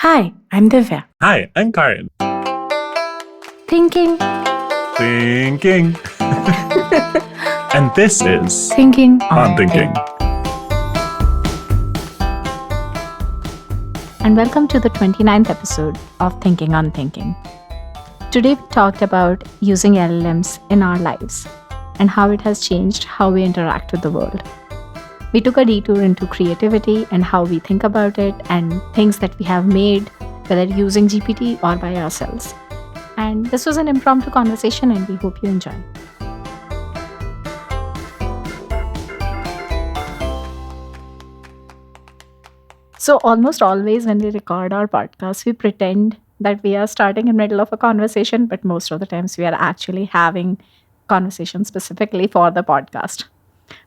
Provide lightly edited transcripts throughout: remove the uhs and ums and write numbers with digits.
Hi, I'm Divya. Hi, I'm Karan. Thinking. Thinking. And this is Thinking On Thinking. And welcome to the 29th episode of Thinking on Thinking. Today we talked about using LLMs in our lives and how it has changed how we interact with the world. We took a detour into creativity and how we think about it and things that we have made, whether using GPT or by ourselves. And this was an impromptu conversation and we hope you enjoy. So almost always when we record our podcast, we pretend that we are starting in the middle of a conversation, but most of the times we are actually having conversation specifically for the podcast.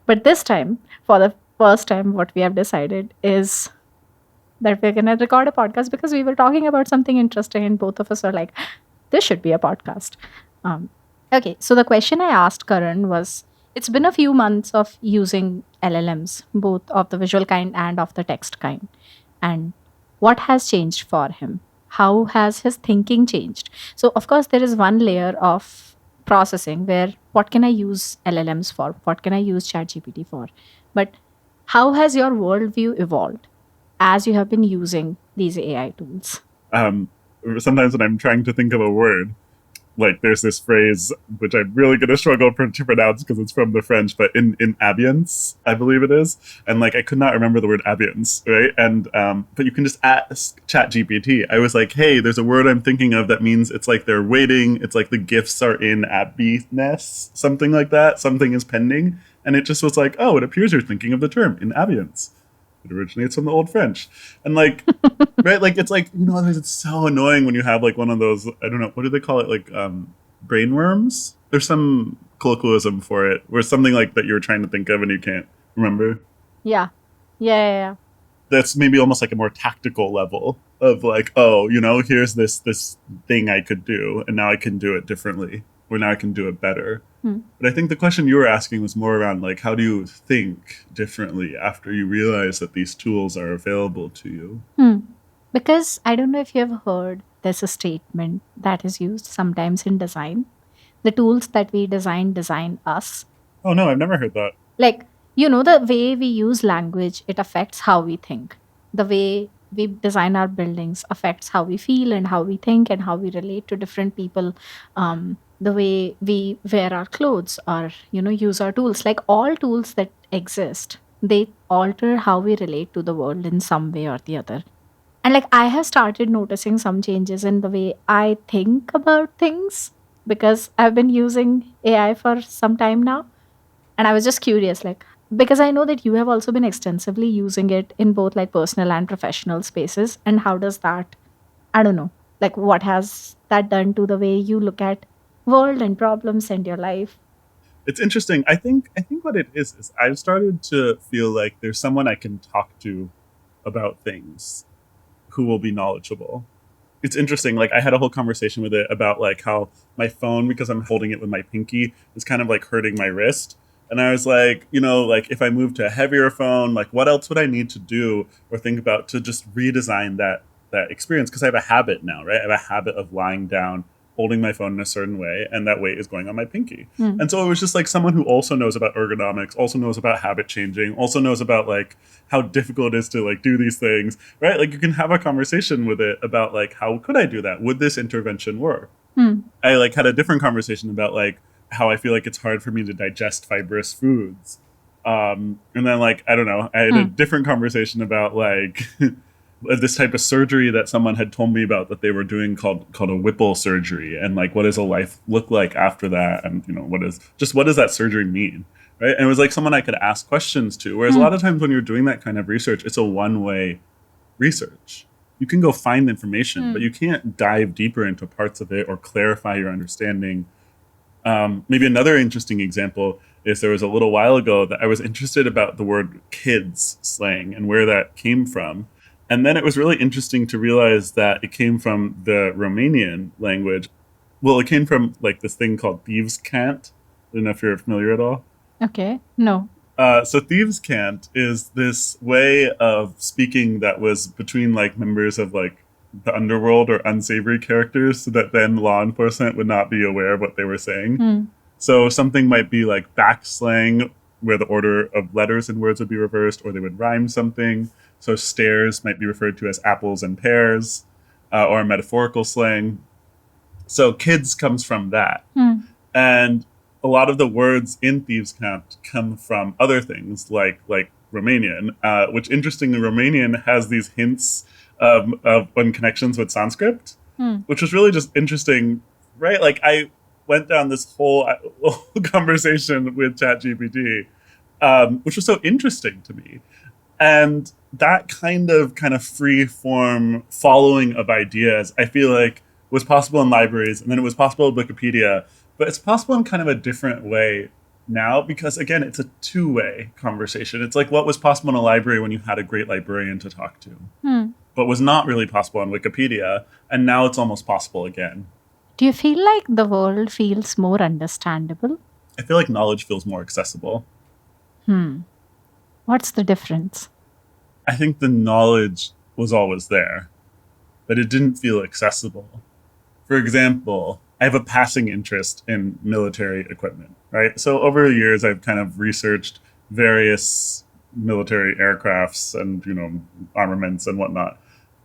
But this time, for the first time, what we have decided is that we're going to record a podcast because we were talking about something interesting and both of us are like, this should be a podcast. Okay, so the question I asked Karan was, it's been a few months of using LLMs, both of the visual kind and of the text kind. And what has changed for him? How has his thinking changed? So, of course, there is one layer of processing where what can I use LLMs for? What can I use ChatGPT for? But how has your worldview evolved as you have been using these AI tools? Sometimes when I'm trying to think of a word, like there's this phrase which I'm really going to struggle to pronounce because it's from the French, but in ambience, I believe it is. And like I could not remember the word ambience, right? And but you can just ask ChatGPT. I was like, hey, there's a word I'm thinking of that means it's like they're waiting. It's like the gifts are in abiness, something like that. Something is pending. And it just was like, oh, it appears you're thinking of the term in ambience. It originates from the Old French. And like, right, like it's like, it's so annoying when you have like one of those, I don't know, what do they call it? Like brainworms? There's some colloquialism for it where something like that you're trying to think of and you can't remember. Yeah. Yeah. That's maybe almost like a more tactical level of like, oh, here's this thing I could do and now I can do it differently. Or now I can do it better. But I think the question you were asking was more around like, how do you think differently after you realize that these tools are available to you? Because I don't know if you have heard, there's a statement that is used sometimes in design. The tools that we design us. Oh, no, I've never heard that. Like, the way we use language, it affects how we think. The way we design our buildings affects how we feel and how we think and how we relate to different people. The way we wear our clothes or, use our tools. Like all tools that exist, they alter how we relate to the world in some way or the other. And like I have started noticing some changes in the way I think about things because I've been using AI for some time now. And I was just curious, like, because I know that you have also been extensively using it in both like personal and professional spaces. And how does that, I don't know, like what has that done to the way you look at world and problems and your life? It's interesting. I think what it is I've started to feel like there's someone I can talk to about things who will be knowledgeable. It's interesting. Like I had a whole conversation with it about like how my phone, because I'm holding it with my pinky, is kind of like hurting my wrist. And I was like, like if I move to a heavier phone, like what else would I need to do or think about to just redesign that experience? Because I have a habit now, right? I have a habit of lying down, holding my phone in a certain way, and that weight is going on my pinky. And so it was just like someone who also knows about ergonomics, also knows about habit changing, also knows about like how difficult it is to like do these things, right? Like you can have a conversation with it about like, how could I do that? Would this intervention work? I like had a different conversation about like how I feel like it's hard for me to digest fibrous foods. And then like, I don't know, I had a different conversation about like this type of surgery that someone had told me about that they were doing called a Whipple surgery, and like what does a life look like after that, and what does that surgery mean, right? And it was like someone I could ask questions to, whereas a lot of times when you're doing that kind of research, it's a one-way research. You can go find information, but you can't dive deeper into parts of it or clarify your understanding. Maybe another interesting example is there was a little while ago that I was interested about the word kids slang and where that came from. And then it was really interesting to realize that it came from the Romanian language. Well, it came from like this thing called thieves' cant. I don't know if you're familiar at all. Okay. No. So thieves' cant is this way of speaking that was between like members of like the underworld or unsavory characters so that then law enforcement would not be aware of what they were saying. So something might be like backslang, where the order of letters and words would be reversed, or they would rhyme something. So stairs might be referred to as apples and pears, or a metaphorical slang. So kids comes from that. And a lot of the words in Thieves' Cant come from other things like Romanian, which interestingly, Romanian has these hints of connections with Sanskrit, which was really just interesting, right? Like I went down this whole conversation with ChatGPT, which was so interesting to me. And that kind of free form following of ideas, I feel like was possible in libraries, and then it was possible in Wikipedia, but it's possible in kind of a different way now because, again, it's a two-way conversation. It's like what was possible in a library when you had a great librarian to talk to, but was not really possible on Wikipedia, and now it's almost possible again. Do you feel like the world feels more understandable? I feel like knowledge feels more accessible. What's the difference? I think the knowledge was always there, but it didn't feel accessible. For example, I have a passing interest in military equipment, right? So over the years, I've kind of researched various military aircrafts and, armaments and whatnot.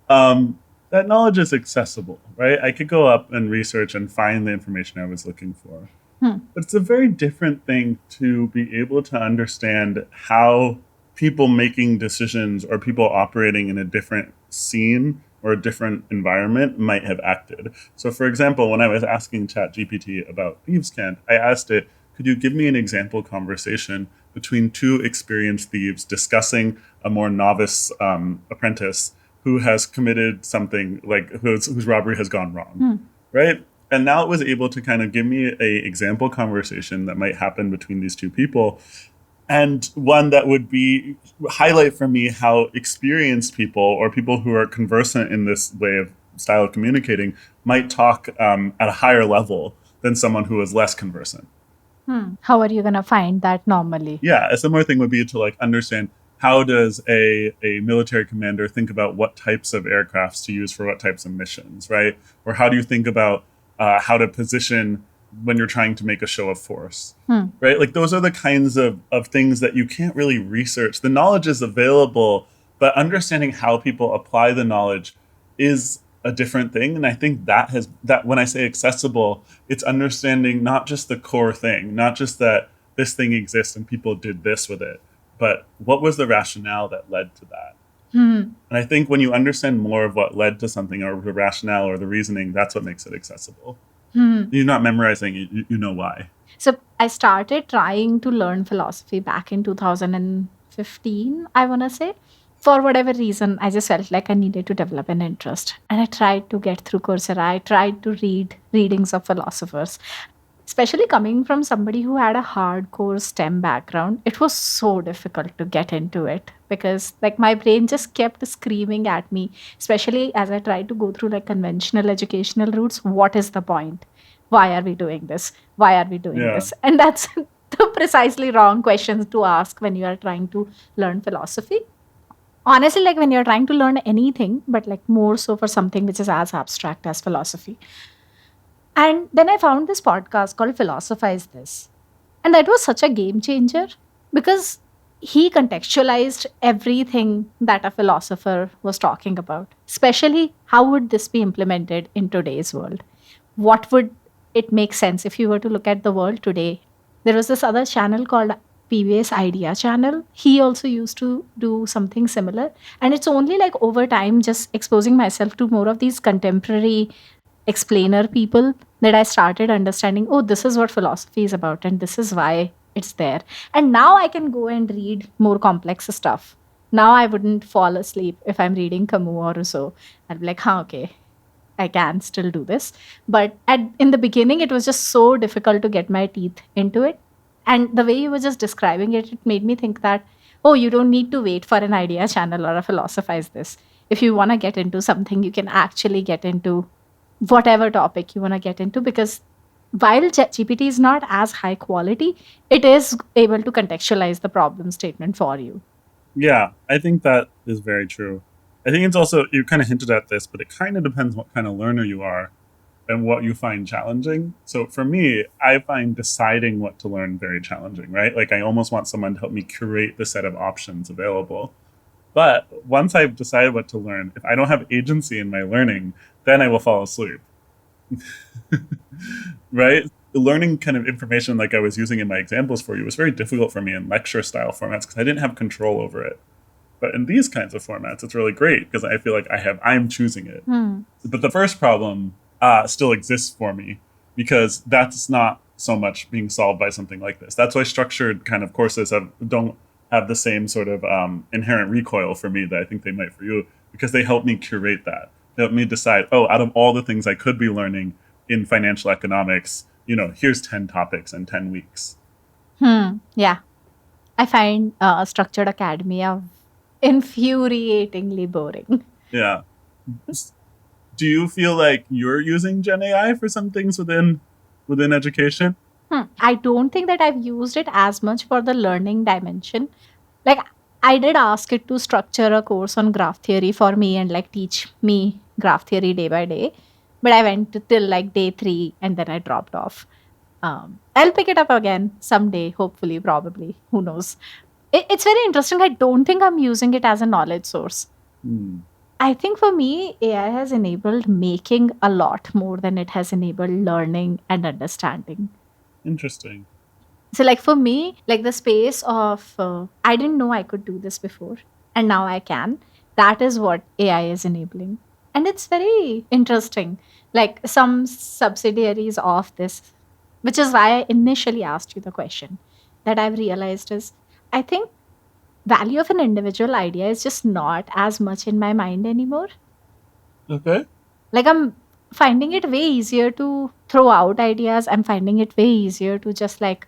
That knowledge is accessible, right? I could go up and research and find the information I was looking for. But it's a very different thing to be able to understand how people making decisions or people operating in a different scene or a different environment might have acted. So for example, when I was asking ChatGPT about Thieves' Cant, I asked it, could you give me an example conversation between two experienced thieves discussing a more novice apprentice who has committed something like whose robbery has gone wrong, right? And now it was able to kind of give me a example conversation that might happen between these two people, and one that would be highlight for me how experienced people or people who are conversant in this way of style of communicating might talk at a higher level than someone who is less conversant. How are you going to find that normally? Yeah, a similar thing would be to understand how does a military commander think about what types of aircrafts to use for what types of missions, right? Or how do you think about how to position when you're trying to make a show of force, right? Like those are the kinds of things that you can't really research. The knowledge is available, but understanding how people apply the knowledge is a different thing. And I think that when I say accessible, it's understanding not just the core thing, not just that this thing exists and people did this with it, but what was the rationale that led to that? And I think when you understand more of what led to something or the rationale or the reasoning, that's what makes it accessible. You're not memorizing it, you know why. So I started trying to learn philosophy back in 2015, I want to say. For whatever reason, I just felt like I needed to develop an interest. And I tried to get through Coursera. I tried to read readings of philosophers. Especially coming from somebody who had a hardcore STEM background, it was so difficult to get into it because my brain just kept screaming at me, especially as I tried to go through conventional educational routes. What is the point? Why are we doing this? Why are we doing this? And that's the precisely wrong questions to ask when you are trying to learn philosophy. Honestly, when you're trying to learn anything, but more so for something which is as abstract as philosophy. And then I found this podcast called Philosophize This. And that was such a game changer because he contextualized everything that a philosopher was talking about, especially how would this be implemented in today's world? What would it make sense if you were to look at the world today? There was this other channel called PBS Idea channel. He also used to do something similar. And it's only over time, just exposing myself to more of these contemporary explainer people that I started understanding, oh, this is what philosophy is about and this is why it's there. And now I can go and read more complex stuff. Now I wouldn't fall asleep if I'm reading Camus or Rousseau. I'd be like, okay, I can still do this. But in the beginning, it was just so difficult to get my teeth into it. And the way you were just describing it, it made me think that, oh, you don't need to wait for an idea channel or a Philosophize This. If you want to get into something, you can actually get into whatever topic you want to get into, because while GPT is not as high quality, it is able to contextualize the problem statement for you. Yeah, I think that is very true. I think it's also, you kind of hinted at this, but it kind of depends what kind of learner you are and what you find challenging. So for me, I find deciding what to learn very challenging, right? Like I almost want someone to help me curate the set of options available. But once I've decided what to learn, if I don't have agency in my learning, then I will fall asleep. Right? Learning kind of information like I was using in my examples for you was very difficult for me in lecture style formats because I didn't have control over it. But in these kinds of formats, it's really great because I feel like I'm choosing it. Hmm. But the first problem still exists for me because that's not so much being solved by something like this. That's why structured kind of courses don't have the same sort of inherent recoil for me that I think they might for you, because they help me curate that. They help me decide, oh, out of all the things I could be learning in financial economics, here's 10 topics in 10 weeks. Yeah. I find structured academia infuriatingly boring. Yeah. Do you feel like you're using Gen AI for some things within education? I don't think that I've used it as much for the learning dimension. Like, I did ask it to structure a course on graph theory for me and like teach me graph theory day by day. But I went till like day 3 and then I dropped off. I'll pick it up again someday, hopefully, probably. Who knows? It's very interesting. I don't think I'm using it as a knowledge source. Hmm. I think for me, AI has enabled making a lot more than it has enabled learning and understanding. Interesting. So, like for me, like the space of I didn't know I could do this before, and now I can. That is what AI is enabling, and it's very interesting. Like some subsidiaries of this, which is why I initially asked you the question. That I've realized is, I think value of an individual idea is just not as much in my mind anymore. Okay. Like I'm finding it way easier to throw out ideas. I'm finding it way easier to just like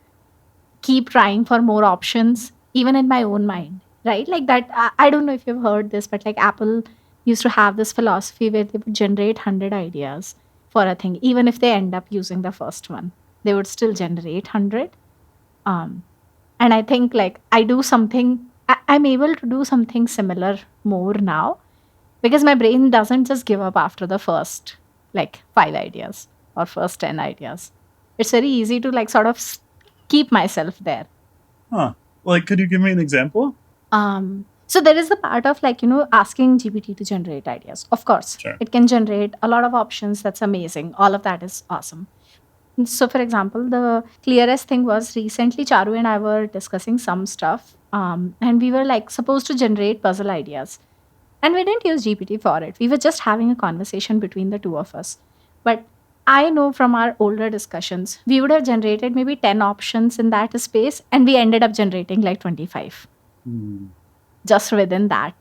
keep trying for more options, even in my own mind, right? Like that. I don't know if you've heard this, but like Apple used to have this philosophy where they would generate 100 ideas for a thing, even if they end up using the first one, they would still generate 100. Um, and I think like I'm able to do something similar more now because my brain doesn't just give up after the first like 5 ideas or first 10 ideas. It's very easy to like sort of keep myself there. Huh. Like, could you give me an example? So there is the part of like, asking GPT to generate ideas. Of course, Sure. it can generate a lot of options. That's amazing. All of that is awesome. So, for example, the clearest thing was recently Charu and I were discussing some stuff, and we were like supposed to generate puzzle ideas. And we didn't use GPT for it. We were just having a conversation between the two of us. But I know from our older discussions, we would have generated maybe 10 options in that space, and we ended up generating like 25 Hmm. just within that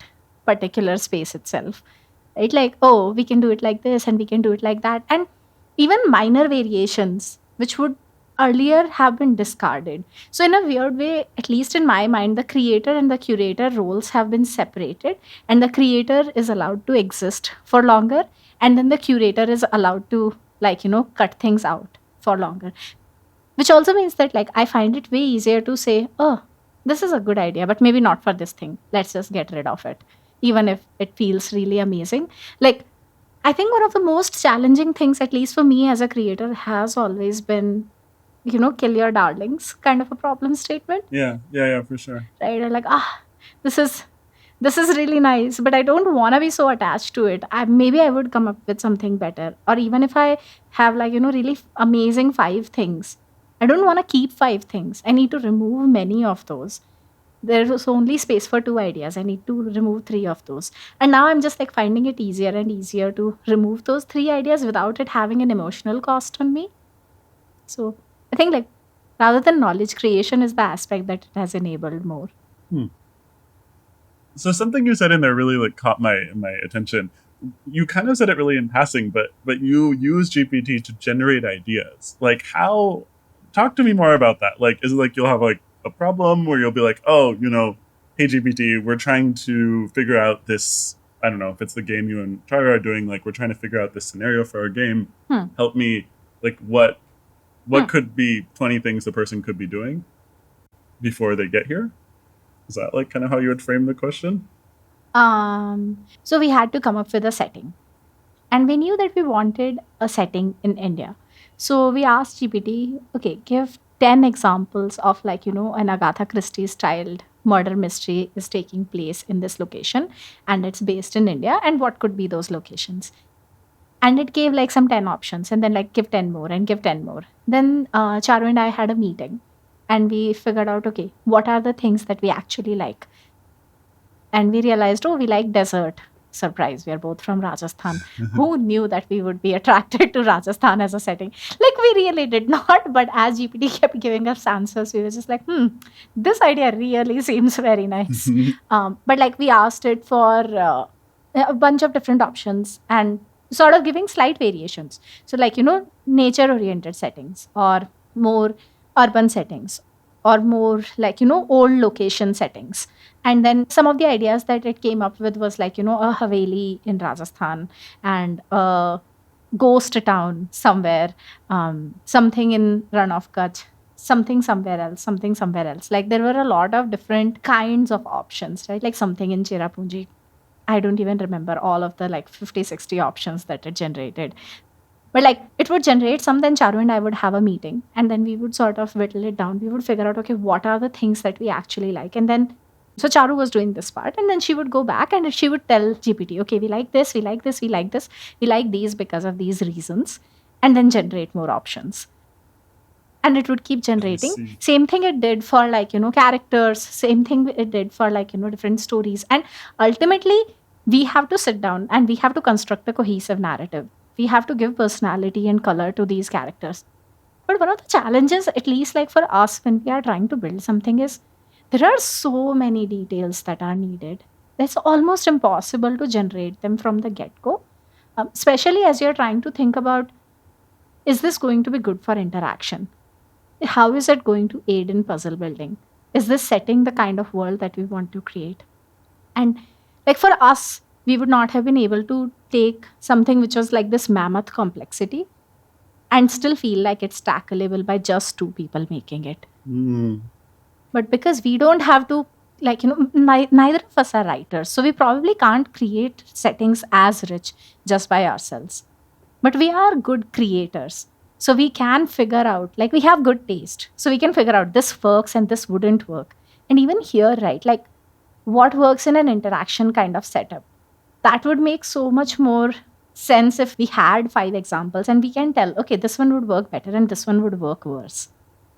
particular space itself. Right? Like, oh, we can do it like this and we can do it like that. And even minor variations, which would earlier have been discarded. So, in a weird way, at least in my mind, the creator and the curator roles have been separated, and the creator is allowed to exist for longer, and then the curator is allowed to, like, cut things out for longer. Which also means that, like, I find it way easier to say, oh, this is a good idea, but maybe not for this thing. Let's just get rid of it, even if it feels really amazing. Like, I think one of the most challenging things, at least for me as a creator, has always been, kill your darlings kind of a problem statement, Yeah. Yeah. Yeah. For sure. right? Or like, this is this is really nice, but I don't want to be so attached to it. Maybe I would come up with something better. Or even if I have like, really amazing 5 things, I don't want to keep 5 things. I need to remove many of those. There was only space for 2 ideas. I need to remove 3 of those. And now I'm just like finding it easier and easier to remove those 3 ideas without it having an emotional cost on me. So I think like rather than knowledge creation is the aspect that it has enabled more. Hmm. So something you said in there really like caught my attention. You kind of said it really in passing, but you use GPT to generate ideas. Like how? Talk to me more about that. Like, is it like you'll have like a problem where you'll be like, oh, hey GPT, we're trying to figure out this. I don't know if it's the game you and Tyra are doing. Like, we're trying to figure out this scenario for our game. Hmm. Help me. Like, what Hmm. could be 20 things the person could be doing before they get here? Is that like kind of how you would frame the question? So we had to come up with a setting. And we knew that we wanted a setting in India. So we asked GPT, okay, give 10 examples of like, an Agatha Christie styled murder mystery is taking place in this location and it's based in India. And what could be those locations? And it gave like some 10 options and then like give 10 more and give 10 more. Then Charu and I had a meeting and we figured out, okay, what are the things that we actually like? And we realized, oh, we like desert. Surprise, we are both from Rajasthan. Who knew that we would be attracted to Rajasthan as a setting? Like, we really did not. But as GPT kept giving us answers, we were just like, this idea really seems very nice. But like, we asked it for a bunch of different options and sort of giving slight variations. So, like, nature oriented settings or more urban settings or more like, old location settings. And then some of the ideas that it came up with was like, a Haveli in Rajasthan and a ghost town somewhere, something in Run of Kutch, something somewhere else, something somewhere else. Like there were a lot of different kinds of options, right? Like something in Cherrapunji. I don't even remember all of the like 50, 60 options that it generated. But like it would generate some, then Charu and I would have a meeting and then we would sort of whittle it down. We would figure out, okay, what are the things that we actually like? And then so Charu was doing this part and then she would go back and she would tell GPT, okay, we like this, we like this, we like this, we like these because of these reasons, and then generate more options. And it would keep I generating. see. Same thing it did for like, characters, same thing it did for like, different stories. And ultimately, we have to sit down and we have to construct a cohesive narrative. We have to give personality and color to these characters. But one of the challenges, at least like for us when we are trying to build something, is there are so many details that are needed. It's almost impossible to generate them from the get go, especially as you're trying to think about, is this going to be good for interaction? How is it going to aid in puzzle building? Is this setting the kind of world that we want to create? And like for us, we would not have been able to take something which was like this mammoth complexity and still feel like it's tackleable by just two people making it. Mm. But because we don't have to, like, neither of us are writers. So we probably can't create settings as rich just by ourselves. But we are good creators. So we can figure out, like, we have good taste. So we can figure out this works and this wouldn't work. And even here, right, like, what works in an interaction kind of setup? That would make so much more sense if we had 5 examples and we can tell, okay, this one would work better and this one would work worse.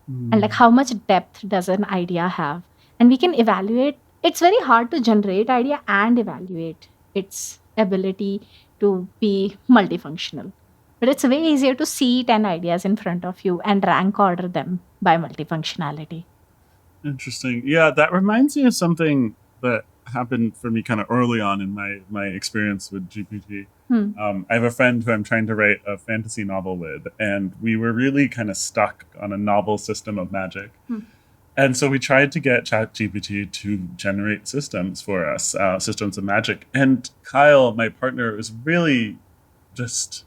And like, Mm. how much depth does an idea have? And we can evaluate. It's very hard to generate idea and evaluate its ability to be multifunctional. But it's way easier to see 10 ideas in front of you and rank order them by multifunctionality. Interesting. Yeah, that reminds me of something that happened for me kind of early on in my experience with GPT. Hmm. I have a friend who I'm trying to write a fantasy novel with, and we were really kind of stuck on a novel system of magic. Hmm. And so we tried to get ChatGPT to generate systems for us, systems of magic. And Kyle, my partner, was really just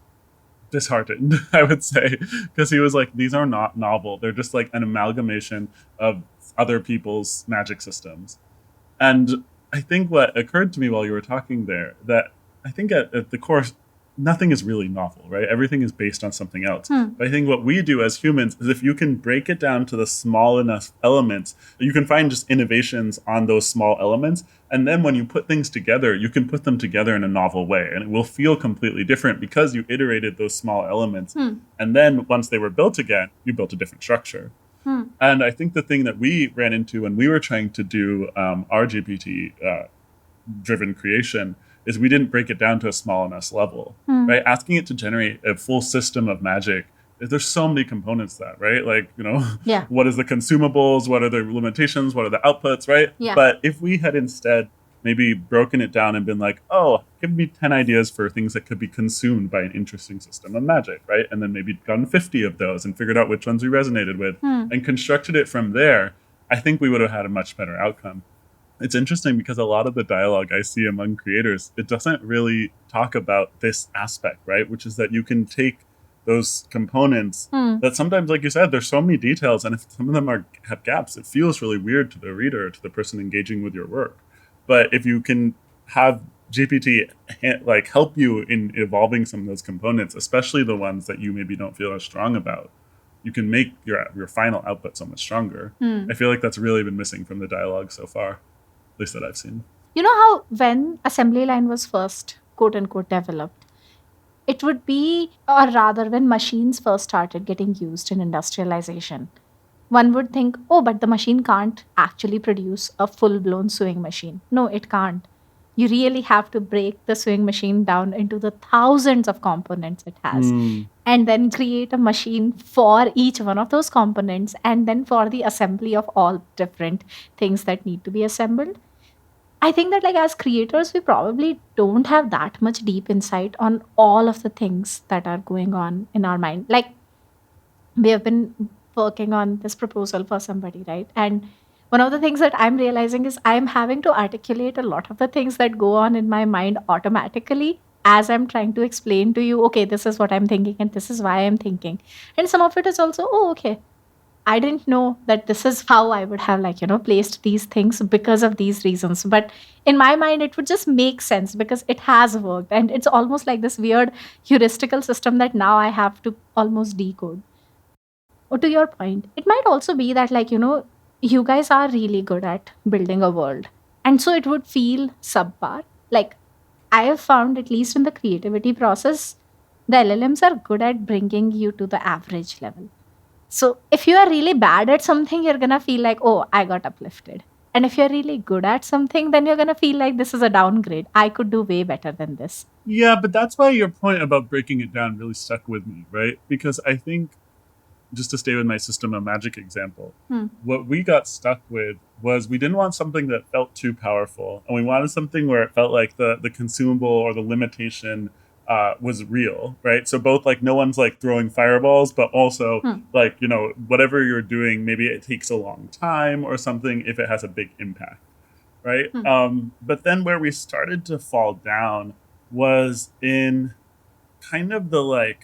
disheartened, I would say, because he was like, these are not novel. They're just like an amalgamation of other people's magic systems. And I think what occurred to me while you were talking there, that I think at the core, nothing is really novel, right? Everything is based on something else. Hmm. But I think what we do as humans is if you can break it down to the small enough elements, you can find just innovations on those small elements. And then when you put things together, you can put them together in a novel way. And it will feel completely different because you iterated those small elements. Hmm. And then once they were built again, you built a different structure. Hmm. And I think the thing that we ran into when we were trying to do our GPT driven creation is we didn't break it down to a small enough level, Hmm. right? Asking it to generate a full system of magic, there's so many components to that, right? Like, Yeah. what is the consumables? What are the limitations? What are the outputs, right? Yeah. But if we had instead maybe broken it down and been like, oh, give me 10 ideas for things that could be consumed by an interesting system of magic, right? And then maybe done 50 of those and figured out which ones we resonated with Hmm. and constructed it from there, I think we would have had a much better outcome. It's interesting because a lot of the dialogue I see among creators, it doesn't really talk about this aspect, right? Which is that you can take those components Hmm. that sometimes, like you said, there's so many details, and if some of them have gaps, it feels really weird to the reader, to the person engaging with your work. But if you can have GPT like help you in evolving some of those components, especially the ones that you maybe don't feel as strong about. You can make your final output so much stronger. Hmm. I feel like that's really been missing from the dialogue so far, at least that I've seen. You know how when assembly line was first quote unquote developed, it would be, or rather, when machines first started getting used in industrialization, one would think, oh, but the machine can't actually produce a full blown sewing machine. No, it can't. You really have to break the sewing machine down into the thousands of components it has, Mm. and then create a machine for each one of those components, and then for the assembly of all different things that need to be assembled. I think that, like, as creators, we probably don't have that much deep insight on all of the things that are going on in our mind. Like, we have been working on this proposal for somebody, right? And one of the things that I'm realizing is I'm having to articulate a lot of the things that go on in my mind automatically as I'm trying to explain to you, okay, this is what I'm thinking and this is why I'm thinking. And some of it is also, oh, okay, I didn't know that this is how I would have, like, placed these things because of these reasons. But in my mind, it would just make sense because it has worked. And it's almost like this weird heuristical system that now I have to almost decode. Or to your point, it might also be that, like, you guys are really good at building a world. And so it would feel subpar. Like, I have found, at least in the creativity process, the LLMs are good at bringing you to the average level. So if you are really bad at something, you're going to feel like, oh, I got uplifted. And if you're really good at something, then you're going to feel like this is a downgrade. I could do way better than this. Yeah, but that's why your point about breaking it down really stuck with me, right? Because I think, just to stay with my system of magic example, Hmm. what we got stuck with was we didn't want something that felt too powerful, and we wanted something where it felt like the consumable or the limitation was real, right? So both, like, no one's like throwing fireballs, but also, Hmm. like, whatever you're doing, maybe it takes a long time or something if it has a big impact, right? Hmm. But then where we started to fall down was in kind of the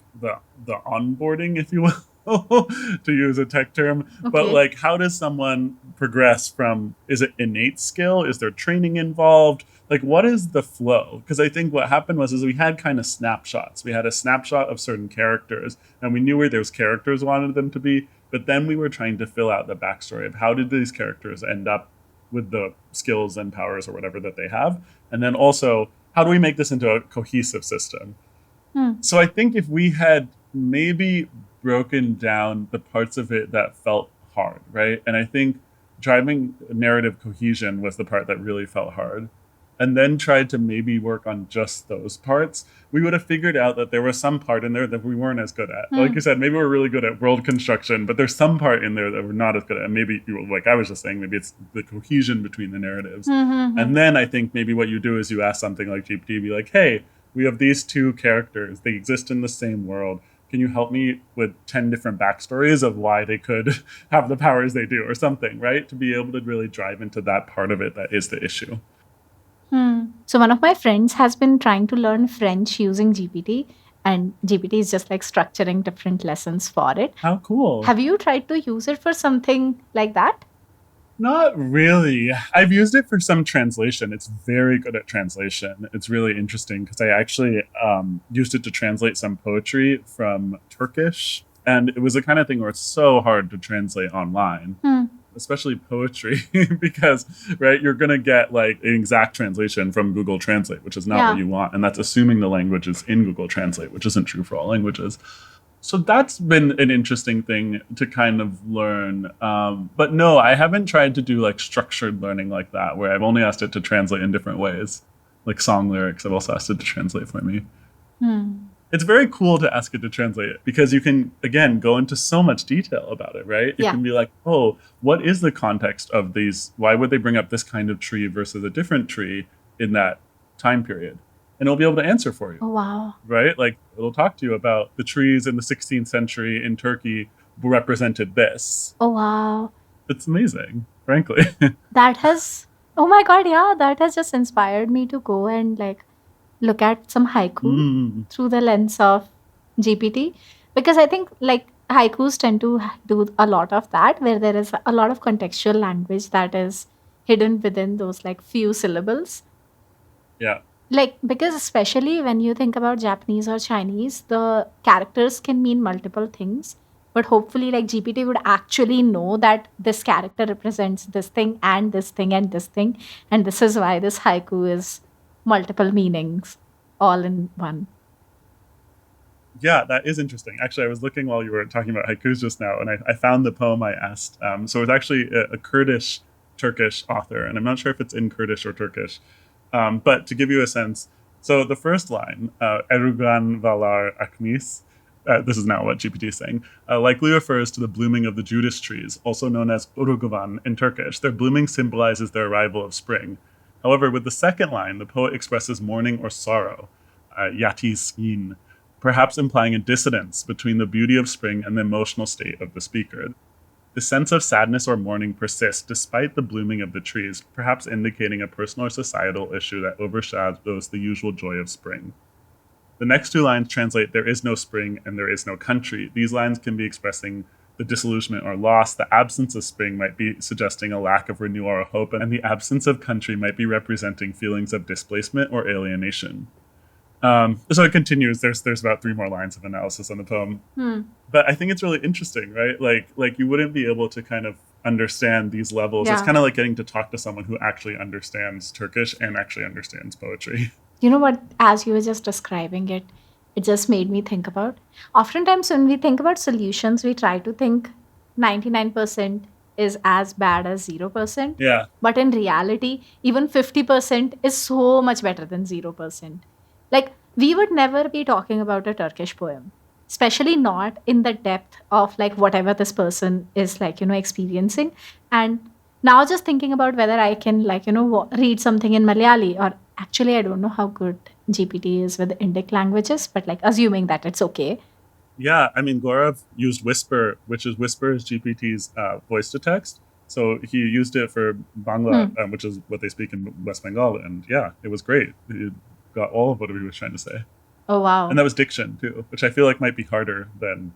onboarding, if you will, to use a tech term. But, Okay. like, how does someone progress from, is it innate skill? Is there training involved? Like, what is the flow? Because I think what happened was is we had kind of snapshots. We had a snapshot of certain characters, and we knew where those characters wanted them to be. But then we were trying to fill out the backstory of how did these characters end up with the skills and powers or whatever that they have, and then also how do we make this into a cohesive system. Hmm. So I think if we had maybe broken down the parts of it that felt hard, right? And I think driving narrative cohesion was the part that really felt hard. And then tried to maybe work on just those parts, we would have figured out that there was some part in there that we weren't as good at. Like Hmm. you said, maybe we're really good at world construction, but there's some part in there that we're not as good at. And maybe, like I was just saying, maybe it's the cohesion between the narratives. Hmm. Hmm. Hmm. And then I think maybe what you do is you ask something like GPT, be like, hey, we have these two characters. They exist in the same world. Can you help me with 10 different backstories of why they could have the powers they do or something, right? To be able to really drive into that part of it that is the issue. Hmm. So one of my friends has been trying to learn French using GPT, and GPT is just like structuring different lessons for it. How cool. Have you tried to use it for something like that? Not really. I've used it for some translation. It's very good at translation. It's really interesting because I actually used it to translate some poetry from Turkish. And it was the kind of thing where it's so hard to translate online, Hmm. especially poetry, because, right, you're going to get like an exact translation from Google Translate, which is not what Yeah. you want. And that's assuming the language is in Google Translate, which isn't true for all languages. So that's been an interesting thing to kind of learn. But no, I haven't tried to do like structured learning like that, where I've only asked it to translate in different ways. Like song lyrics, I've also asked it to translate for me. Hmm. It's very cool to ask it to translate it because you can, again, go into so much detail about it, right? You Yeah. can be like, oh, what is the context of these? Why would they bring up this kind of tree versus a different tree in that time period? And it'll be able to answer for you, Oh, wow. right? Like it'll talk to you about the trees in the 16th century in Turkey represented this. Oh, wow. It's amazing, frankly. That has, oh my God, yeah, that has just inspired me to go and, like, look at some haiku Mm. through the lens of GPT, because I think, like, haikus tend to do a lot of that, where there is a lot of contextual language that is hidden within those, like, few syllables. Yeah. Like, because especially when you think about Japanese or Chinese, the characters can mean multiple things. But hopefully, like GPT would actually know that this character represents this thing and this thing and this thing. And this is why this haiku is multiple meanings all in one. Yeah, that is interesting. Actually, I was looking while you were talking about haikus just now, and I found the poem I asked. So it's actually a Kurdish Turkish author, and I'm not sure if it's in Kurdish or Turkish. But to give you a sense, so the first line, Erugan Valar Akmis, this is now what GPT is saying, likely refers to the blooming of the Judas trees, also known as Uruguvan in Turkish. Their blooming symbolizes the arrival of spring. However, with the second line, the poet expresses mourning or sorrow, Yati Skin, perhaps implying a dissonance between the beauty of spring and the emotional state of the speaker. The sense of sadness or mourning persists despite the blooming of the trees, perhaps indicating a personal or societal issue that overshadows the usual joy of spring. The next two lines translate there is no spring and there is no country. These lines can be expressing the disillusionment or loss. The absence of spring might be suggesting a lack of renewal or hope, and the absence of country might be representing feelings of displacement or alienation. So it continues. There's about three more lines of analysis on the poem, Hmm. but I think it's really interesting, right? Like you wouldn't be able to kind of understand these levels. It's Yeah. kind of like getting to talk to someone who actually understands Turkish and actually understands poetry. You know what? As you were just describing it, it just made me think about. Oftentimes, when we think about solutions, we try to think 99% is as bad as 0%. Yeah, But in reality, even 50% is so much better than 0%. Like, we would never be talking about a Turkish poem, especially not in the depth of like whatever this person is like, experiencing. And now just thinking about whether I can like, read something in Malayali, or actually, I don't know how good GPT is with Indic languages, but like assuming that it's okay. yeah. I mean, Gaurav used Whisper, which is Whisper is GPT's voice to text. So he used it for Bangla, Hmm. which is what they speak in West Bengal, and yeah, it was great. It got all of what he was trying to say, Oh, and wow. that was diction too, which I feel like might be harder than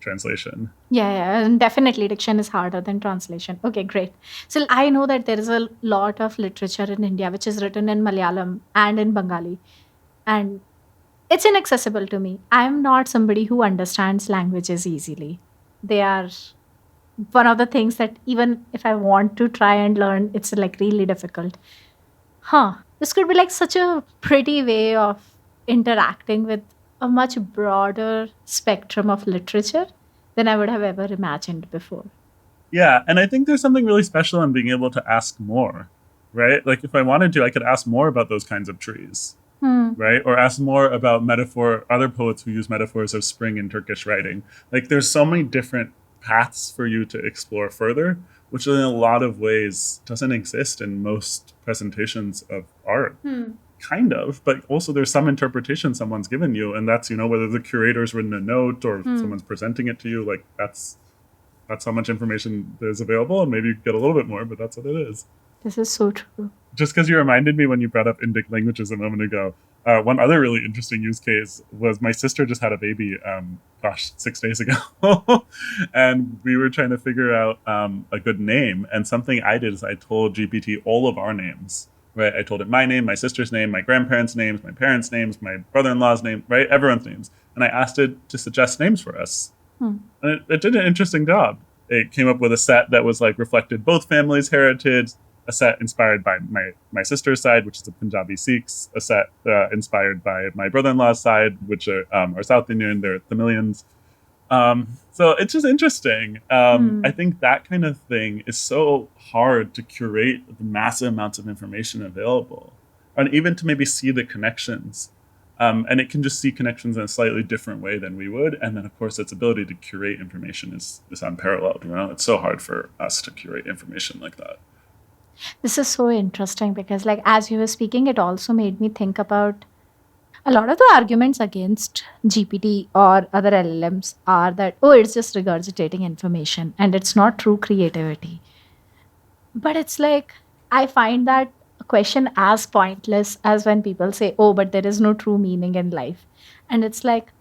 translation. Yeah, yeah, and definitely diction is harder than translation. Okay, great. So I know that there is a lot of literature in India which is written in Malayalam and in Bengali, and it's inaccessible to me. I'm not somebody who understands languages easily. They are one of the things that even if I want to try and learn, it's like really difficult. Huh. This could be like such a pretty way of interacting with a much broader spectrum of literature than I would have ever imagined before. Yeah, and I think there's something really special in being able to ask more, right? Like if I wanted to, I could ask more about those kinds of trees, Hmm. right? Or ask more about metaphor, other poets who use metaphors of spring in Turkish writing. Like there's so many different paths for you to explore further, which in a lot of ways doesn't exist in most presentations of art. Hmm. Kind of, but also there's some interpretation someone's given you, and that's, whether the curator's written a note or Hmm. someone's presenting it to you, like that's how much information there's available, and maybe you get a little bit more, but that's what it is. This is so true. Just because you reminded me when you brought up Indic languages a moment ago, one other really interesting use case was my sister just had a baby, 6 days ago, and we were trying to figure out a good name. And something I did is I told GPT all of our names. Right, I told it my name, my sister's name, my grandparents' names, my parents' names, my brother-in-law's name, right, everyone's names, and I asked it to suggest names for us. Hmm. And it did an interesting job. It came up with a set that was like reflected both families' heritage, a set inspired by my sister's side, which is the Punjabi Sikhs, a set inspired by my brother-in-law's side, which are South Indian, they're Tamilians. So it's just interesting. I Hmm. think that kind of thing is so hard to curate the massive amounts of information available, and even to maybe see the connections. And it can just see connections in a slightly different way than we would. And then, of course, its ability to curate information is unparalleled. It's so hard for us to curate information like that. This is so interesting because, like, as you were speaking, it also made me think about a lot of the arguments against GPT or other LLMs are that, oh, it's just regurgitating information and it's not true creativity. But it's like, I find that a question as pointless as when people say, oh, but there is no true meaning in life. And it's like,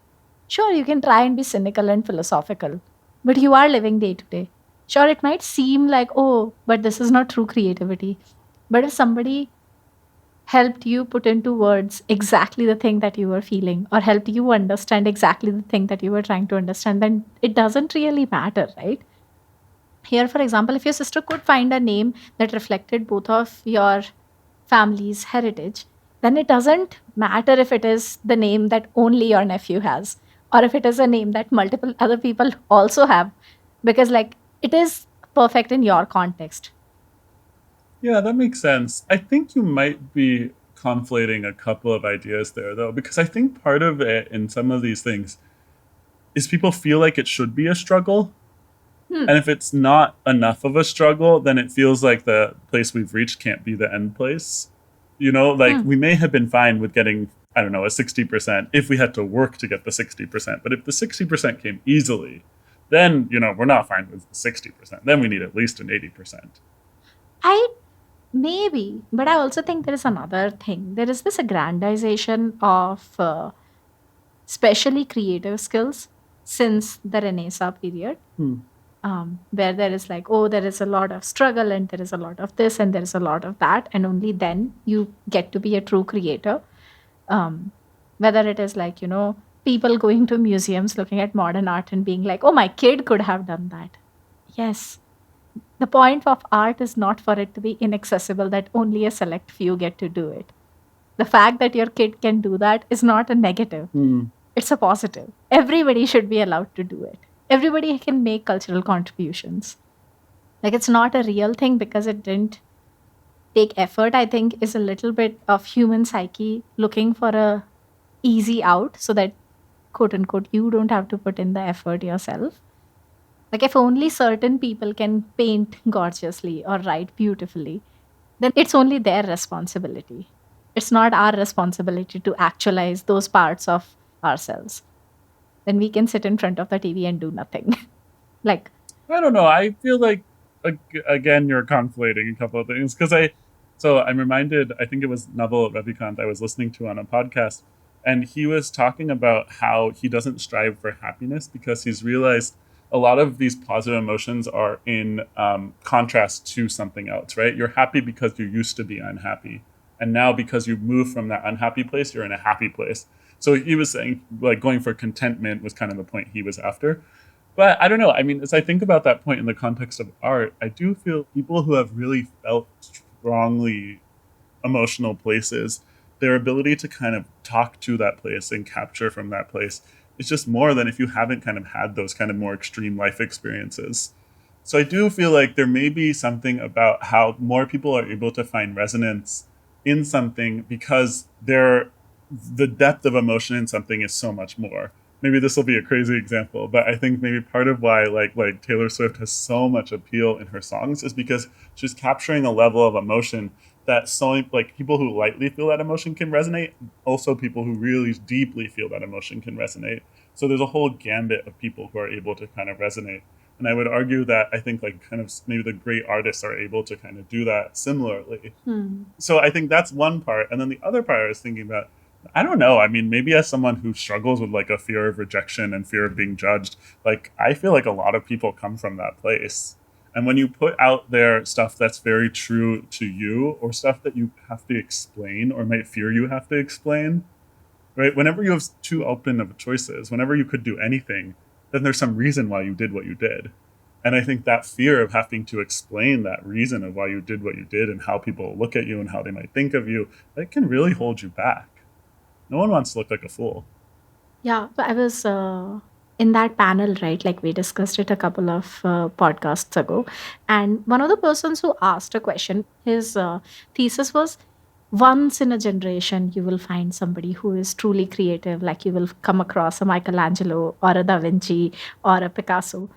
sure, you can try and be cynical and philosophical, but you are living day to day. Sure, it might seem like, oh, but this is not true creativity. But if somebody helped you put into words exactly the thing that you were feeling, or helped you understand exactly the thing that you were trying to understand, then it doesn't really matter, right? Here, for example, if your sister could find a name that reflected both of your family's heritage, then it doesn't matter if it is the name that only your nephew has, or if it is a name that multiple other people also have, because, like, it is perfect in your context. Yeah, that makes sense. I think you might be conflating a couple of ideas there, though, because I think part of it in some of these things is people feel like it should be a struggle. Hmm. And if it's not enough of a struggle, then it feels like the place we've reached can't be the end place. You know, like Hmm. we may have been fine with getting, I don't know, a 60% if we had to work to get the 60%. But if the 60% came easily, then, we're not fine with the 60%. Then we need at least an 80%. I Maybe, but I also think there is another thing. There is this aggrandization of specially creative skills since the Renaissance period, Hmm. where there is like, oh, there is a lot of struggle and there is a lot of this and there is a lot of that, and only then you get to be a true creator. Um, Whether it is like, people going to museums looking at modern art and being like, oh, my kid could have done that. Yes, the point of art is not for it to be inaccessible, that only a select few get to do it. The fact that your kid can do that is not a negative, Hmm. it's a positive. Everybody should be allowed to do it. Everybody can make cultural contributions. Like, it's not a real thing because it didn't take effort, I think, is a little bit of human psyche looking for a easy out so that, quote unquote, you don't have to put in the effort yourself. Like, if only certain people can paint gorgeously or write beautifully, then it's only their responsibility. It's not our responsibility to actualize those parts of ourselves. Then we can sit in front of the TV and do nothing. Like, I don't know. I feel like again you're conflating a couple of things because I'm reminded. I think it was Naval Ravikant I was listening to on a podcast, and he was talking about how he doesn't strive for happiness because he's realized a lot of these positive emotions are in contrast to something else. Right? You're happy because you used to be unhappy, and now because you've moved from that unhappy place, you're in a happy place. So he was saying like going for contentment was kind of the point he was after, but I don't know. I mean, as I think about that point in the context of art, I do feel people who have really felt strongly emotional places, their ability to kind of talk to that place and capture from that place is just more than if you haven't kind of had those kind of more extreme life experiences. So I do feel like there may be something about how more people are able to find resonance in something because the depth of emotion in something is so much more. Maybe this will be a crazy example, but I think maybe part of why like Taylor Swift has so much appeal in her songs is because she's capturing a level of emotion that so like people who lightly feel that emotion can resonate, also people who really deeply feel that emotion can resonate. So there's a whole gambit of people who are able to kind of resonate. And I would argue that I think like kind of maybe the great artists are able to kind of do that similarly. hmm. So I think that's one part. And then the other part I was thinking about, I don't know. I mean, maybe as someone who struggles with like a fear of rejection and fear of being judged, like I feel like a lot of people come from that place. And when you put out there stuff that's very true to you or stuff that you have to explain or might fear you have to explain, right? Whenever you have two open of choices, whenever you could do anything, then there's some reason why you did what you did. And I think that fear of having to explain that reason of why you did what you did and how people look at you and how they might think of you, that can really hold you back. No one wants to look like a fool. Yeah, but I was in that panel, right? Like, we discussed it a couple of podcasts ago. And one of the persons who asked a question, his thesis was, once in a generation, you will find somebody who is truly creative. Like, you will come across a Michelangelo or a Da Vinci or a Picasso.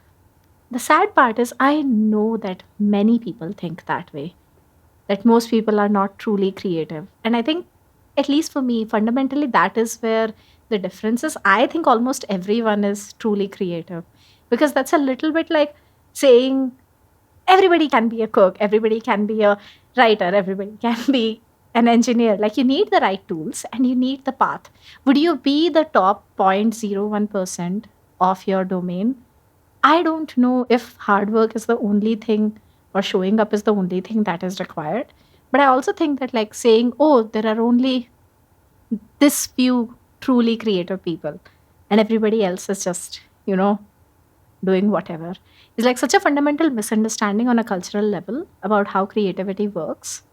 The sad part is, I know that many people think that way, that most people are not truly creative. And I think, at least for me, fundamentally, that is where the difference is. I think almost everyone is truly creative, because that's a little bit like saying everybody can be a cook, everybody can be a writer, everybody can be an engineer. Like, you need the right tools and you need the path. Would you be the top 0.01% of your domain? I don't know if hard work is the only thing, or showing up is the only thing that is required. But I also think that like saying, oh, there are only this few truly creative people and everybody else is just, doing whatever, is like such a fundamental misunderstanding on a cultural level about how creativity works.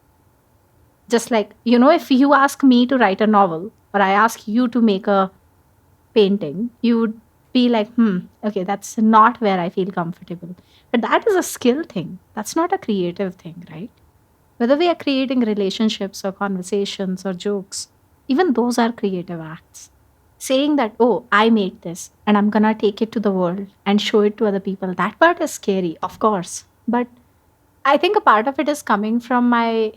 Just like, if you ask me to write a novel or I ask you to make a painting, you would be like, okay, that's not where I feel comfortable. But that is a skill thing. That's not a creative thing, right? Whether we are creating relationships or conversations or jokes, even those are creative acts. Saying that, oh, I made this and I'm gonna take it to the world and show it to other people, that part is scary, of course. But I think a part of it is coming from my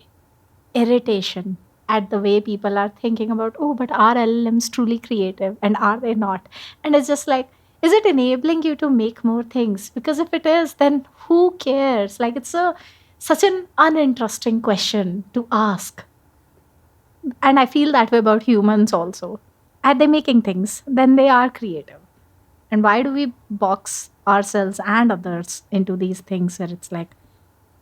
irritation at the way people are thinking about, oh, but are LLMs truly creative and are they not? And it's just like, is it enabling you to make more things? Because if it is, then who cares? Like, it's a such an uninteresting question to ask. And I feel that way about humans also. Are they making things? Then they are creative. And why do we box ourselves and others into these things where it's like,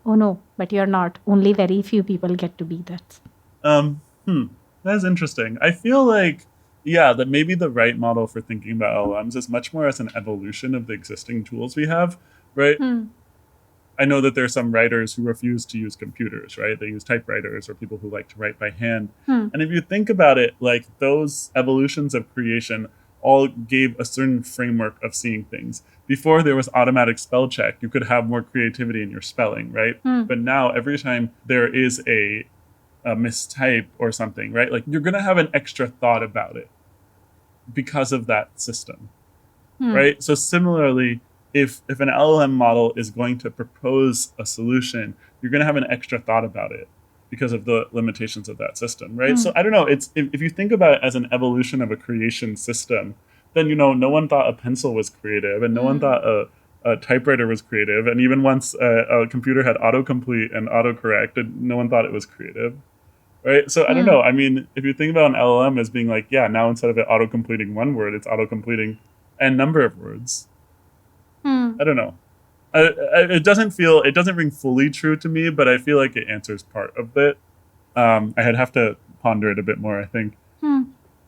oh no, but you're not. Only very few people get to be that. Um, hmm, that's interesting. I feel like, yeah, that maybe the right model for thinking about LLMs is much more as an evolution of the existing tools we have, right? Hmm. I know that there are some writers who refuse to use computers, right? They use typewriters or people who like to write by hand. Hmm. And if you think about it, like those evolutions of creation all gave a certain framework of seeing things. Before there was automatic spell check, you could have more creativity in your spelling, right? Hmm. But now every time there is a mistype or something, right? Like you're gonna have an extra thought about it because of that system, Hmm. right? So similarly, if an LLM model is going to propose a solution, you're going to have an extra thought about it because of the limitations of that system, right? Hmm. So I don't know. It's if you think about it as an evolution of a creation system, then no one thought a pencil was creative, and no one Hmm. thought a typewriter was creative, and even once a computer had autocomplete and autocorrect, and no one thought it was creative, right? So I don't know. Hmm. I mean, if you think about an LLM as being like, yeah, now instead of it auto completing one word, it's auto completing a number of words. Hmm. I don't know. It doesn't ring fully true to me, but I feel like it answers part of it. I'd have to ponder it a bit more, I think. Hmm.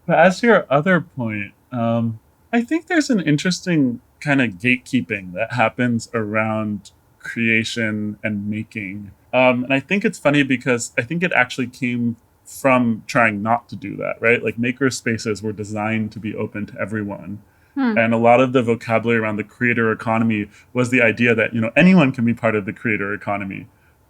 But as to your other point, I think there's an interesting kind of gatekeeping that happens around creation and making. And I think it's funny because I think it actually came from trying not to do that, right? Like maker spaces were designed to be open to everyone. Hmm. And a lot of the vocabulary around the creator economy was the idea that anyone can be part of the creator economy.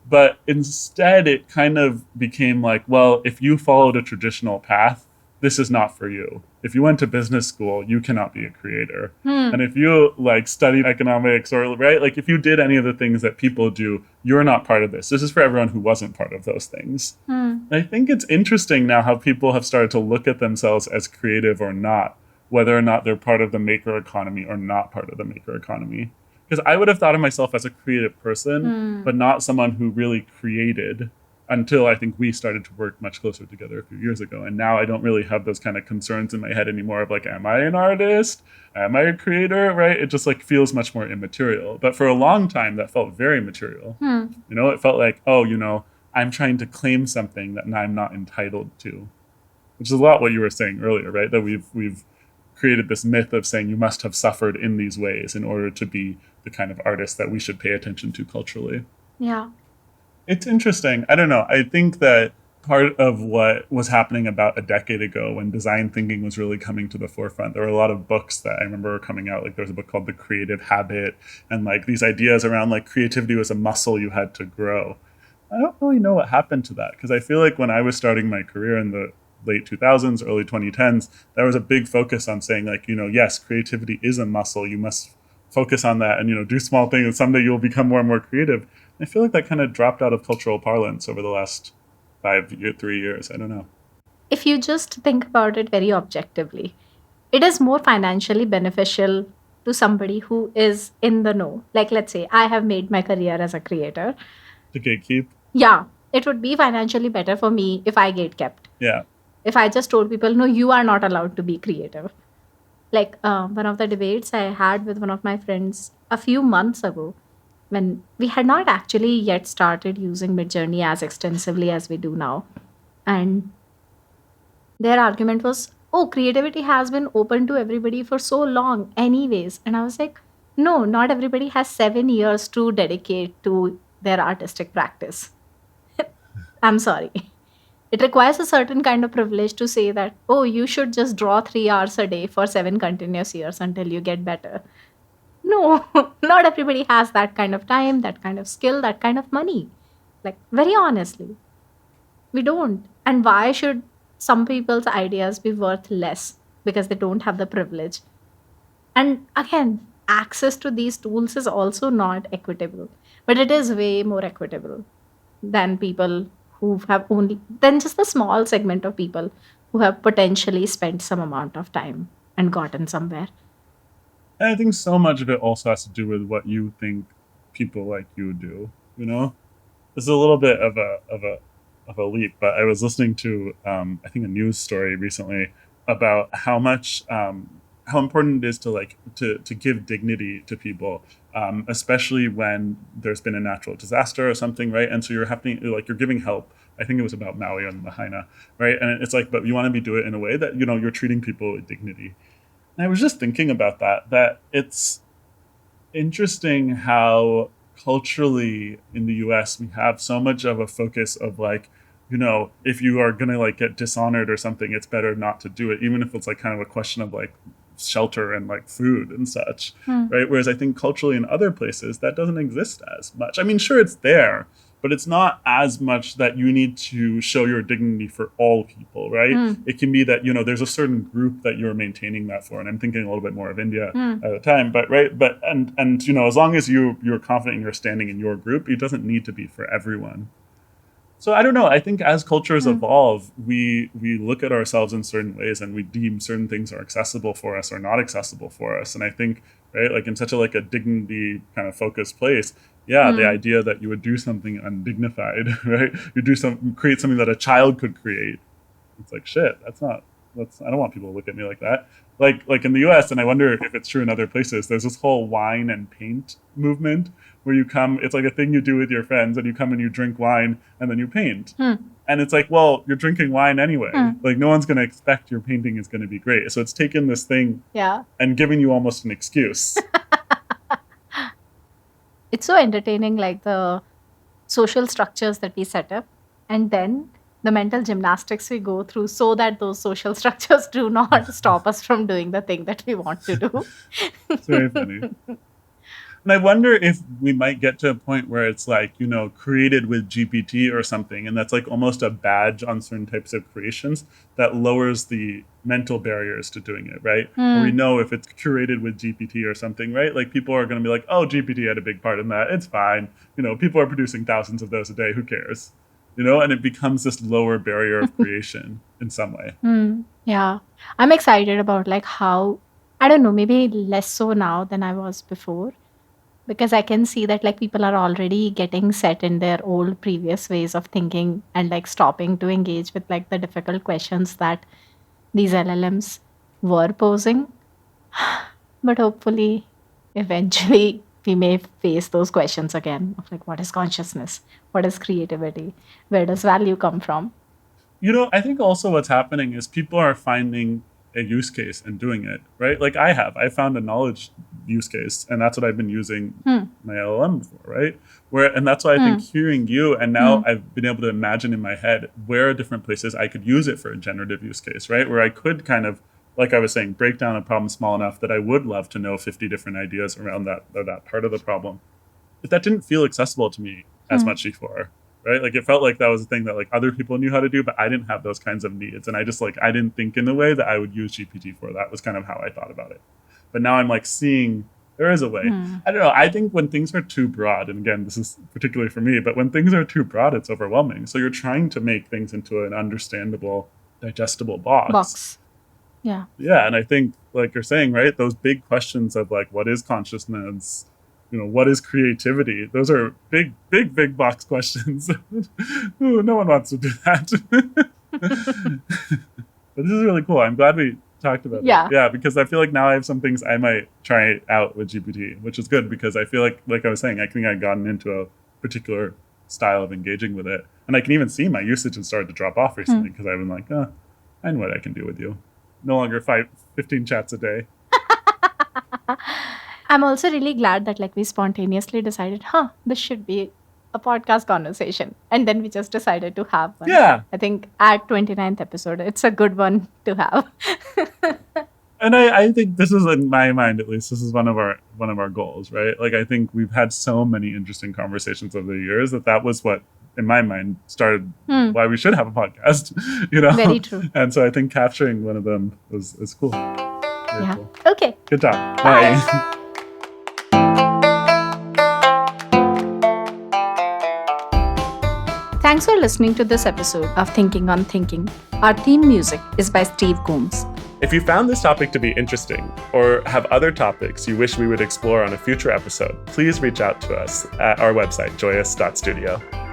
But instead it kind of became like, well, if you followed a traditional path, this is not for you. If you went to business school, you cannot be a creator. Hmm. And if you like studied economics, or right, like if you did any of the things that people do, you're not part of this. This is for everyone who wasn't part of those things. Hmm. And I think it's interesting now how people have started to look at themselves as creative or not, whether or not they're part of the maker economy or not part of the maker economy. Because I would have thought of myself as a creative person, Hmm. but not someone who really created until I think we started to work much closer together a few years ago. And now I don't really have those kind of concerns in my head anymore of like, am I an artist? Am I a creator? Right? It just like feels much more immaterial. But for a long time, that felt very material. Hmm. It felt like, oh, I'm trying to claim something that I'm not entitled to, which is a lot what you were saying earlier, right? That we've created this myth of saying you must have suffered in these ways in order to be the kind of artist that we should pay attention to culturally. Yeah. It's interesting. I don't know. I think that part of what was happening about a decade ago when design thinking was really coming to the forefront, there were a lot of books that I remember were coming out. Like there was a book called The Creative Habit, and like these ideas around like creativity was a muscle you had to grow. I don't really know what happened to that because I feel like when I was starting my career in the late 2000s, early 2010s, there was a big focus on saying like, yes, creativity is a muscle. You must focus on that and, do small things and someday you'll become more and more creative. I feel like that kind of dropped out of cultural parlance over the last 3 years. I don't know. If you just think about it very objectively, it is more financially beneficial to somebody who is in the know. Like, let's say I have made my career as a creator. The gatekeep. Yeah, it would be financially better for me if I get kept. Yeah. If I just told people, no, you are not allowed to be creative. Like one of the debates I had with one of my friends a few months ago, when we had not actually yet started using Midjourney as extensively as we do now. And their argument was, oh, creativity has been open to everybody for so long, anyways. And I was like, no, not everybody has 7 years to dedicate to their artistic practice. I'm sorry. It requires a certain kind of privilege to say that, oh, you should just draw 3 hours a day for 7 continuous years until you get better. No, not everybody has that kind of time, that kind of skill, that kind of money. Like, very honestly, we don't. And why should some people's ideas be worth less because they don't have the privilege? And again, access to these tools is also not equitable, but it is way more equitable than people who have only, than just the small segment of people who have potentially spent some amount of time and gotten somewhere. And I think so much of it also has to do with what you think people like you do. You know, this is a little bit of a leap, but I was listening to I think a news story recently about how important it is to to give dignity to people, especially when there's been a natural disaster or something, right? And so you're giving help. I think it was about Maui and Lahaina, right? And it's like, but you want to be do it in a way that you're treating people with dignity. And I was just thinking about that it's interesting how culturally in the US we have so much of a focus of like, if you are gonna like get dishonored or something, it's better not to do it, even if it's like kind of a question of like shelter and like food and such, Hmm. right? Whereas I think culturally in other places that doesn't exist as much. I mean, sure it's there, but it's not as much that you need to show your dignity for all people, right? Hmm. It can be that there's a certain group that you're maintaining that for, and I'm thinking a little bit more of India Hmm. at the time, but right, but and as long as you're confident in your standing in your group, it doesn't need to be for everyone. So I don't know. I think as cultures Hmm. evolve, we look at ourselves in certain ways, and we deem certain things are accessible for us or not accessible for us. And I think, right, like in such a dignity kind of focused place, yeah, the Hmm. idea that you would do something undignified, right? You create something that a child could create. It's like shit. I don't want people to look at me like that. Like in the U.S. and I wonder if it's true in other places. There's this whole wine and paint movement where you come. It's like a thing you do with your friends, and you come and you drink wine and then you paint. Hmm. And it's like, well, you're drinking wine anyway. Hmm. Like no one's going to expect your painting is going to be great. So it's taken this thing Yeah. and giving you almost an excuse. It's so entertaining, like the social structures that we set up, and then the mental gymnastics we go through so that those social structures do not stop us from doing the thing that we want to do. It's very funny. And I wonder if we might get to a point where it's like, created with GPT or something, and that's like almost a badge on certain types of creations that lowers the mental barriers to doing it, right? Or we Hmm. know if it's curated with GPT or something, right? Like people are going to be like, oh, GPT had a big part in that. It's fine. People are producing thousands of those a day. Who cares? And it becomes this lower barrier of creation in some way. Hmm. Yeah. I'm excited about like how, I don't know, maybe less so now than I was before, because I can see that like people are already getting set in their old previous ways of thinking and like stopping to engage with like the difficult questions that these LLMs were posing. But hopefully, eventually, we may face those questions again of like, what is consciousness? What is creativity? Where does value come from? I think also what's happening is people are finding a use case and doing it, right? Like I found a knowledge use case, and that's what I've been using Hmm. my LLM for, right? And that's why I think Hmm. hearing you, and now Hmm. I've been able to imagine in my head where are different places I could use it for a generative use case, right? Where I could kind of, like I was saying, break down a problem small enough that I would love to know 50 different ideas around that part of the problem. But that didn't feel accessible to me as Hmm. much before, right? Like it felt like that was a thing that like other people knew how to do, but I didn't have those kinds of needs, and I didn't think in the way that I would use GPT for. That was kind of how I thought about it. But now I'm like seeing there is a way. Hmm. I don't know. I think when things are too broad, and again, this is particularly for me, but when things are too broad, it's overwhelming. So you're trying to make things into an understandable, digestible box. Box. Yeah. Yeah, and I think like you're saying, right, those big questions of like what is consciousness, what is creativity, those are big big big box questions. Ooh, no one wants to do that. But this is really cool. I'm glad talked about Yeah. it. Yeah, because I feel like now I have some things I might try out with GPT, which is good because I feel like I was saying, I think I've gotten into a particular style of engaging with it. And I can even see my usage has started to drop off recently because I've been like, I know what I can do with you. No longer 15 chats a day. I'm also really glad that like we spontaneously decided, this should be a podcast conversation. And then we just decided to have one. Yeah. I think at 29th episode, it's a good one to have. And I think this is, in my mind at least, this is one of our goals, right? Like I think we've had so many interesting conversations over the years that was what, in my mind, started why we should have a podcast. Very true. And so I think capturing one of them is cool. Very cool. Okay. Good job. Bye. Thanks for listening to this episode of Thinking on Thinking. Our theme music is by Steve Combs. If you found this topic to be interesting or have other topics you wish we would explore on a future episode, please reach out to us at our website, joyous.studio.